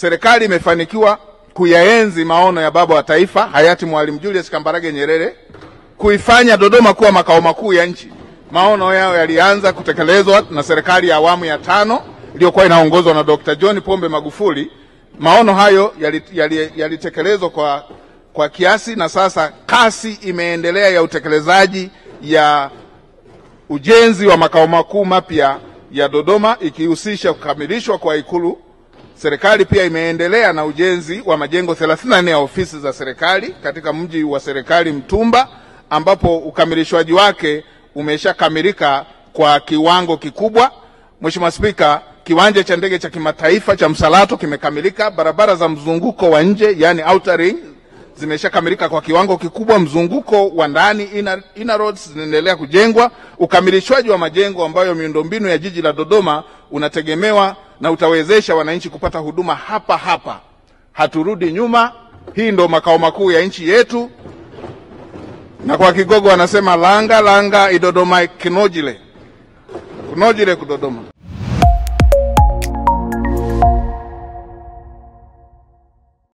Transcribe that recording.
serikali imefanikiwa kuyaenzi maono ya baba wa taifa hayati Mwalimu Julius Kambarage Nyerere kuifanya Dodoma kuwa makao makuu ya nchi. Maono yao yalianza kutekelezwa na serikali ya awamu ya 5 iliyokuwa inaongozwa na Dr. John Pombe Magufuli. Maono hayo yalitekelezwa kwa kiasi, na sasa kasi imeendelea ya utekelezaji ya ujenzi wa makao makuu mapya ya Dodoma, ikihusisha kukamilishwa kwa Ikulu. Serikali pia imeendelea na ujenzi wa majengo 34 ya ofisi za serikali katika mji wa serikali Mtumba, ambapo ukamilishwaji wake umeshakamilika kwa kiwango kikubwa. Mheshimiwa Spika, kiwanja cha ndege cha kimataifa cha Msalato kimekamilika, barabara za mzunguko wa nje yani outer ring zimeshakamilika kwa kiwango kikubwa, mzunguko wa ndani inner roads zinaendelea kujengwa. Ukamilishwaji wa majengo ambayo miundombinu ya jiji la Dodoma unategemewa na utawezesha wananchi kupata huduma hapa hapa. Haturudi nyuma, hii ndo makao makuu ya nchi yetu. Na kwa Kigogo wanasema langa langa idodoma kinojile. Kunojile kudodoma.